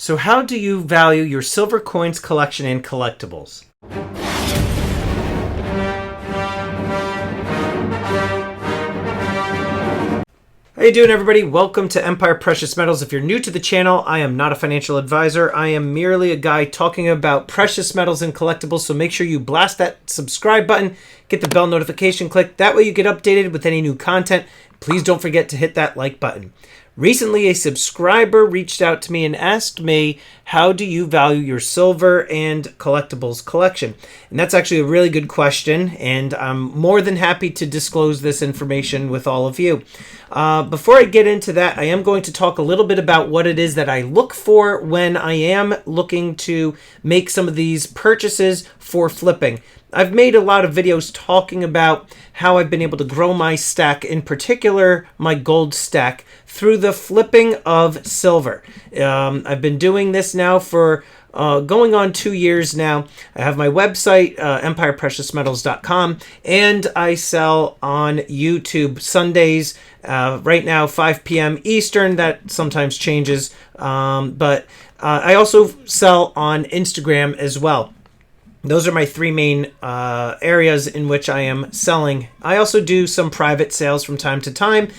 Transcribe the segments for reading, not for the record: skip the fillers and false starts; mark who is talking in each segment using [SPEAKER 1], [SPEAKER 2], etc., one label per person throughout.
[SPEAKER 1] So how do you value your silver coins collection and collectibles? How you doing, everybody? Welcome to Empire Precious Metals. If you're new to the channel, I am not a financial advisor. I am merely a guy talking about precious metals and collectibles, so make sure you blast that subscribe button, get the bell notification click. That way you get updated with any new content. Please don't forget to hit that like button. Recently, a subscriber reached out to me and asked me, how do you value your silver and collectibles collection? And that's actually a really good question, and I'm more than happy to disclose this information with all of you. Before I get into that, I am going to talk a little bit about what it is that I look for when I am looking to make some of these purchases for flipping. I've made a lot of videos talking about how I've been able to grow my stack, in particular my gold stack, through the flipping of silver. I've been doing this now for going on 2 years now. I have my website, empirepreciousmetals.com, and I sell on YouTube Sundays, right now 5 p.m. Eastern. That sometimes changes, but I also sell on Instagram as well. Those are my three main areas in which I am selling. I also do some private sales from time to time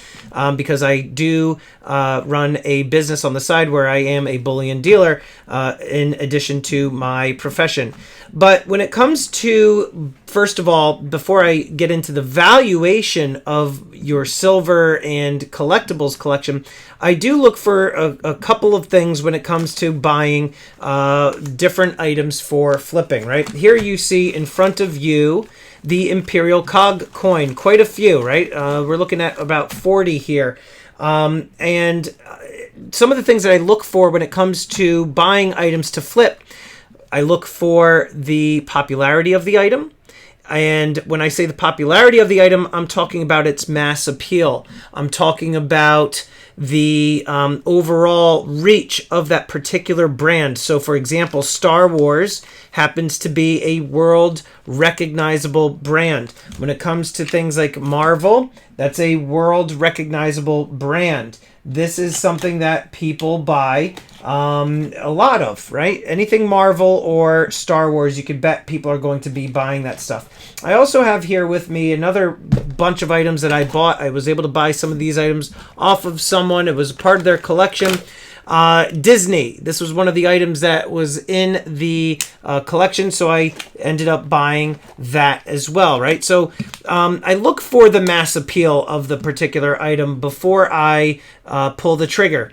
[SPEAKER 1] because I do run a business on the side where I am a bullion dealer in addition to my profession. But when it comes to, first of all, before I get into the valuation of your silver and collectibles collection, I do look for a couple of things when it comes to buying different items for flipping, right? Here you see in front of you the Imperial Cog coin, quite a few, right? We're looking at about 40 here. And some of the things that I look for when it comes to buying items to flip, I look for the popularity of the item. And when I say the popularity of the item, I'm talking about its mass appeal. I'm talking about the overall reach of that particular brand. So, for example, Star Wars happens to be a world recognizable brand. When it comes to things like Marvel, that's a world recognizable brand. This is something that people buy a lot of, right? Anything Marvel or Star Wars, you can bet people are going to be buying that stuff. I also have here with me another bunch of items that I bought. I was able to buy some of these items off of someone. It was part of their collection. Disney. This was one of the items that was in the collection, so I ended up buying that as well, right? So I look for the mass appeal of the particular item before I pull the trigger.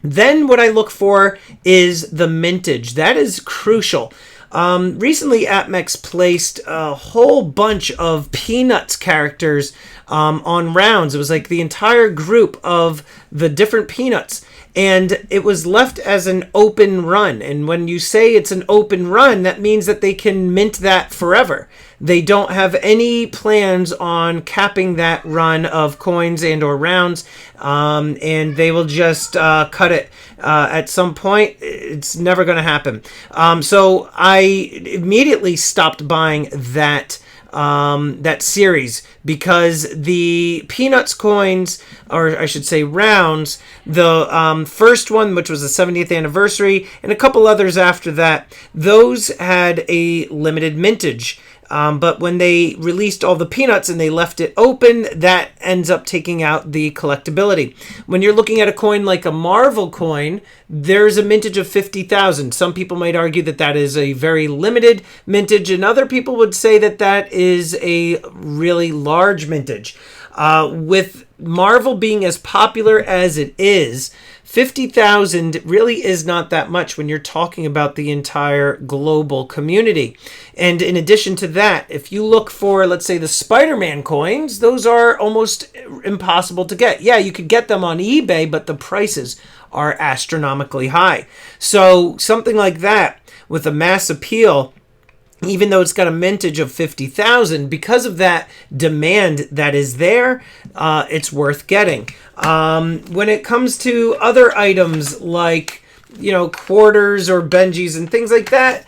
[SPEAKER 1] Then what I look for is the mintage. That is crucial. Recently, APMEX placed a whole bunch of Peanuts characters on rounds. It was like the entire group of the different Peanuts. And it was left as an open run. And when you say it's an open run, that means that they can mint that forever. They don't have any plans on capping that run of coins and or rounds. And they will just cut it at some point. It's never going to happen. So I immediately stopped buying that series because the Peanuts coins, or I should say rounds, the first one, which was the 70th anniversary, and a couple others after that, those had a limited mintage. But when they released all the Peanuts and they left it open, that ends up taking out the collectability. When you're looking at a coin like a Marvel coin, there's a mintage of 50,000. Some people might argue that that is a very limited mintage, and other people would say that that is a really large mintage. With Marvel being as popular as it is, 50,000 really is not that much when you're talking about the entire global community. And in addition to that, if you look for, let's say, the Spider-Man coins, those are almost impossible to get. Yeah, you could get them on eBay, but the prices are astronomically high. So something like that with a mass appeal, even though it's got a mintage of 50,000, because of that demand that is there, it's worth getting. When it comes to other items like, quarters or Benjis and things like that,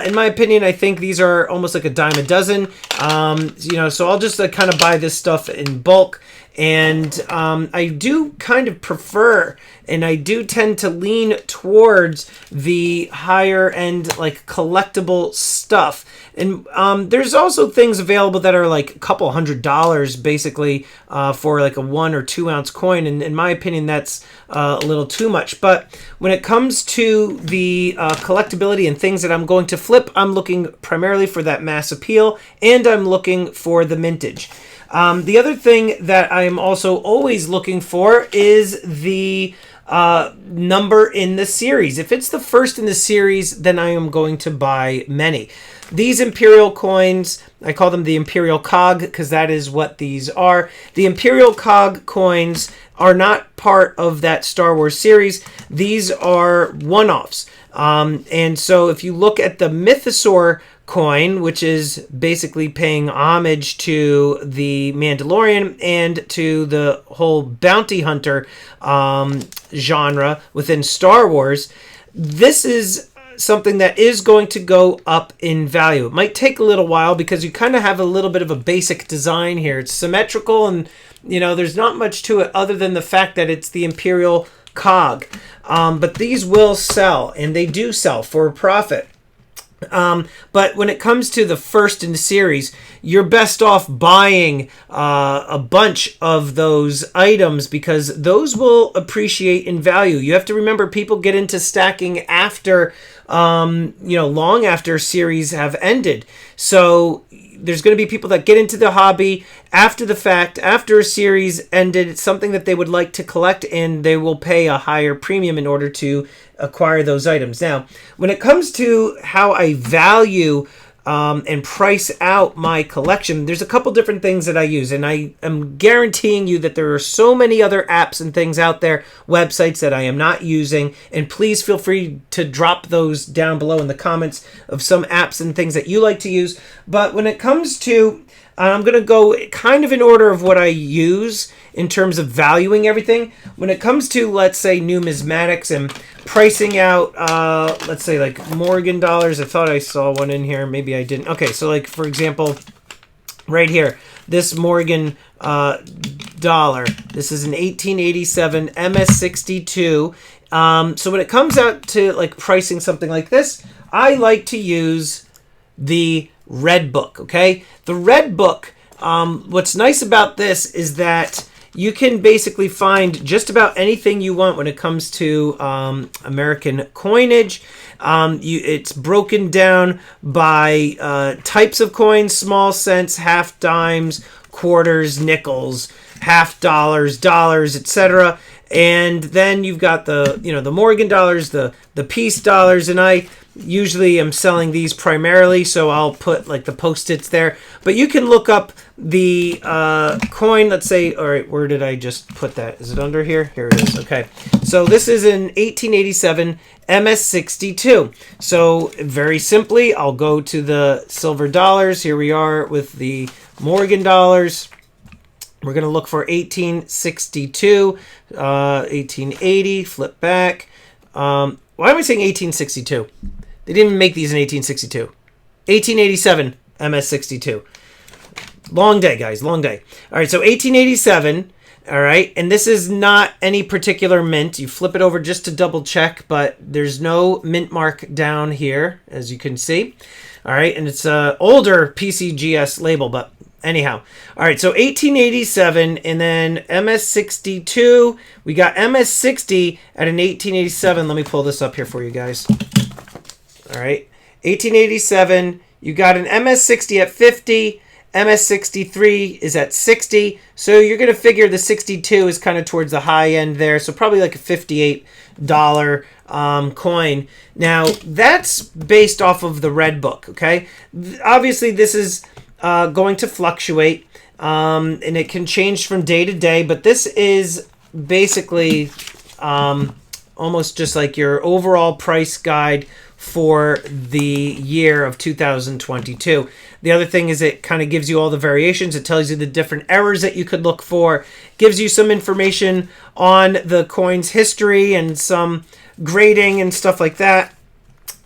[SPEAKER 1] in my opinion, I think these are almost like a dime a dozen. So I'll just kind of buy this stuff in bulk. And I do kind of prefer, and I do tend to lean towards the higher end, like collectible stuff. And there's also things available that are like a couple $100 basically for like a 1 or 2 ounce coin. And in my opinion, that's a little too much. But when it comes to the collectability and things that I'm going to flip, I'm looking primarily for that mass appeal, and I'm looking for the mintage. The other thing that I am also always looking for is the number in the series. If it's the first in the series, then I am going to buy many. These Imperial coins, I call them the Imperial Cog because that is what these are. The Imperial Cog coins are not part of that Star Wars series. These are one-offs. And so if you look at the Mythosaur coin, which is basically paying homage to the Mandalorian and to the whole bounty hunter genre within Star Wars, this is something that is going to go up in value. It might take a little while because you kind of have a little bit of a basic design here. It's symmetrical, and there's not much to it other than the fact that it's the Imperial Cog. But these will sell, and they do sell for a profit. But when it comes to the first in the series, you're best off buying a bunch of those items because those will appreciate in value. You have to remember, people get into stacking after, long after series have ended. So there's going to be people that get into the hobby after the fact, after a series ended. It's something that they would like to collect, and they will pay a higher premium in order to acquire those items. Now, when it comes to how I value and price out my collection, there's a couple different things that I use, and I am guaranteeing you that there are so many other apps and things out there, websites that I am not using, and please feel free to drop those down below in the comments of some apps and things that you like to use. But when it comes to, I'm going to go kind of in order of what I use in terms of valuing everything. When it comes to, let's say, numismatics and pricing out, let's say like Morgan dollars. I thought I saw one in here. Maybe I didn't. Okay, so like, for example, right here, this Morgan dollar. This is an 1887 MS62. So when it comes out to like pricing something like this, I like to use the Red Book, okay? The Red Book, what's nice about this is that you can basically find just about anything you want when it comes to American coinage. It's broken down by types of coins: small cents, half dimes, quarters, nickels, half dollars, dollars, etc. And then you've got the Morgan dollars, the peace dollars, and I usually am selling these primarily, so I'll put like the post-its there. But you can look up the coin, let's say, all right, where did I just put that? Is it under here? Here it is. Okay. So this is an 1887 MS62. So very simply, I'll go to the silver dollars. Here we are with the Morgan dollars. We're going to look for 1862, 1880, flip back. Why am I saying 1862? They didn't even make these in 1862. 1887 MS62. Long day, guys, long day. All right, so 1887, all right, and this is not any particular mint. You flip it over just to double check, but there's no mint mark down here, as you can see. All right, and it's an older PCGS label, but anyhow. All right, so 1887, and then MS62. We got MS60 at an 1887. Let me pull this up here for you guys. All right, 1887. You got an MS60 at 50. MS63 is at 60. So you're going to figure the 62 is kind of towards the high end there. So probably like a $58 coin. Now, that's based off of the Red Book, okay? Obviously, this is going to fluctuate, and it can change from day to day, but this is basically almost just like your overall price guide for the year of 2022. The other thing is it kind of gives you all the variations. It tells you the different errors that you could look for, gives you some information on the coin's history and some grading and stuff like that.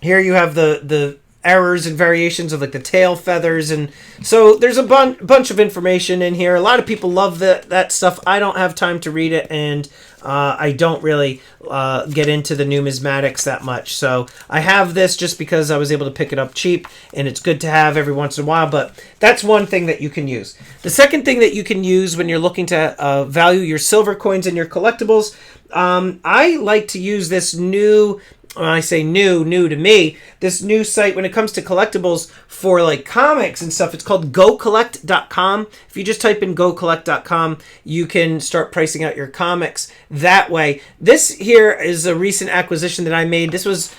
[SPEAKER 1] Here you have the errors and variations of like the tail feathers, and so there's a bunch of information in here. A lot of people love that stuff. I don't have time to read it, and I don't really get into the numismatics that much. So I have this just because I was able to pick it up cheap, and it's good to have every once in a while. But that's one thing that you can use. The second thing that you can use when you're looking to value your silver coins and your collectibles, I like to use this new, when I say new to me, this new site when it comes to collectibles for like comics and stuff. It's called gocollect.com. If you just type in gocollect.com, you can start pricing out your comics that way. This here is a recent acquisition that I made. This was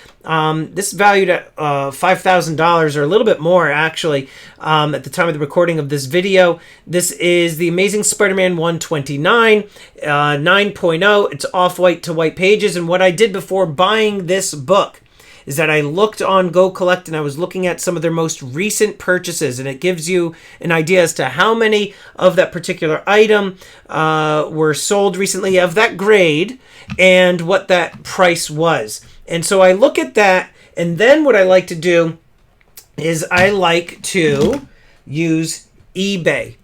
[SPEAKER 1] this valued at $5,000 or a little bit more actually at the time of the recording of this video. This is the Amazing Spider-Man 129 9.0. It's off-white to white pages, and what I did before buying this book is that I looked on Go Collect and I was looking at some of their most recent purchases, and it gives you an idea as to how many of that particular item were sold recently of that grade and what that price was. And so I look at that, and then what I like to do is I like to use eBay.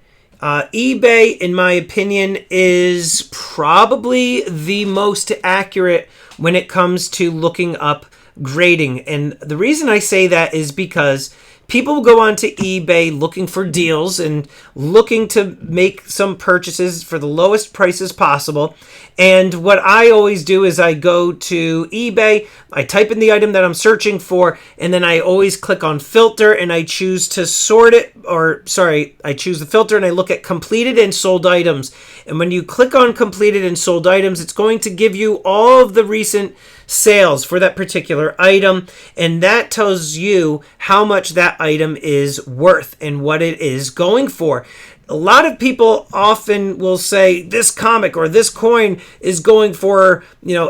[SPEAKER 1] eBay, in my opinion, is probably the most accurate when it comes to looking up grading. And the reason I say that is because people go onto eBay looking for deals and looking to make some purchases for the lowest prices possible. And what I always do is I go to eBay, I type in the item that I'm searching for, and then I always click on filter and I choose to sort it, I choose the filter and I look at completed and sold items. And when you click on completed and sold items, it's going to give you all of the recent sales for that particular item, and that tells you how much that item is worth and what it is going for. A lot of people often will say this comic or this coin is going for,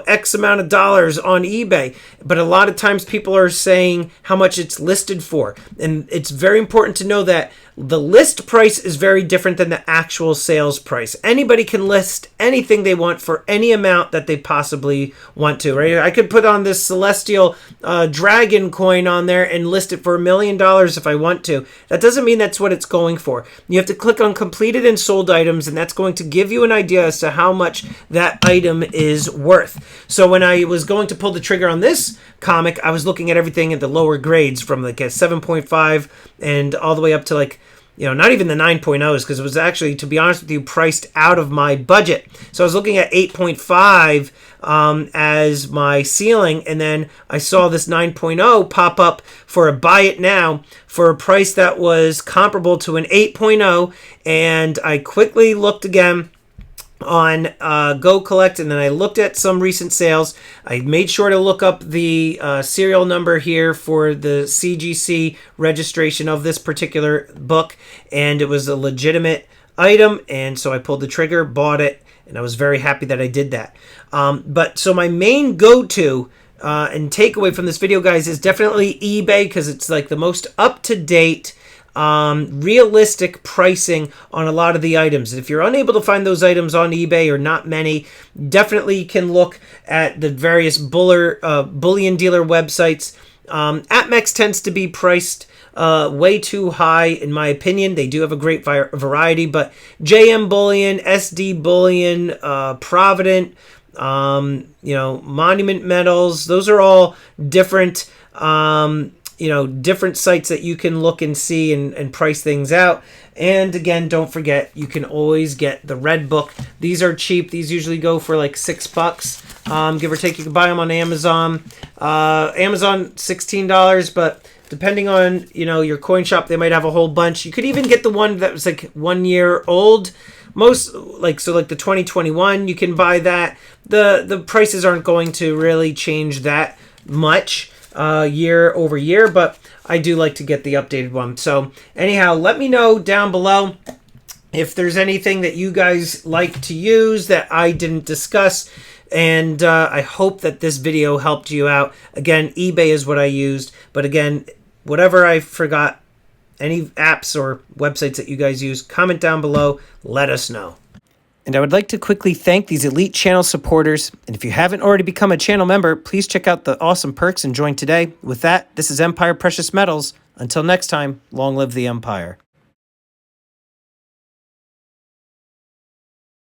[SPEAKER 1] X amount of dollars on eBay. But a lot of times people are saying how much it's listed for. And it's very important to know that the list price is very different than the actual sales price. Anybody can list anything they want for any amount that they possibly want to, right? I could put on this celestial dragon coin on there and list it for $1 million if I want to. That doesn't mean that's what it's going for. You have to click on completed and sold items, and that's going to give you an idea as to how much that item is worth. So when I was going to pull the trigger on this comic, I was looking at everything at the lower grades from like a 7.5 and all the way up to like, not even the 9.0s, because it was actually, to be honest with you, priced out of my budget. So I was looking at 8.5 as my ceiling, and then I saw this 9.0 pop up for a buy it now for a price that was comparable to an 8.0, and I quickly looked again on Go Collect, and then I looked at some recent sales. I made sure to look up the serial number here for the CGC registration of this particular book, and it was a legitimate item, and so I pulled the trigger, bought it, and I was very happy that I did that. But so my main go-to and takeaway from this video, guys, is definitely eBay, because it's like the most up-to-date realistic pricing on a lot of the items. And if you're unable to find those items on eBay, or not many, definitely can look at the various bullion dealer websites. APMEX tends to be priced way too high, in my opinion. They do have a great variety, but JM Bullion, SD Bullion, Provident, Monument Metals, those are all different different sites that you can look and see and price things out. And again, don't forget, you can always get the red book. These are cheap. These usually go for like $6, give or take. You can buy them on Amazon. Amazon, $16, but depending on, your coin shop, they might have a whole bunch. You could even get the one that was like 1 year old. Most like the 2021, you can buy that. The prices aren't going to really change that much year over year, but I do like to get the updated one. So anyhow, let me know down below if there's anything that you guys like to use that I didn't discuss, and I hope that this video helped you out. Again, eBay is what I used, but again, whatever I forgot, any apps or websites that you guys use, comment down below, let us know. And I would like to quickly thank these elite channel supporters. And if you haven't already become a channel member, please check out the awesome perks and join today. With that, this is Empire Precious Metals. Until next time, long live the Empire.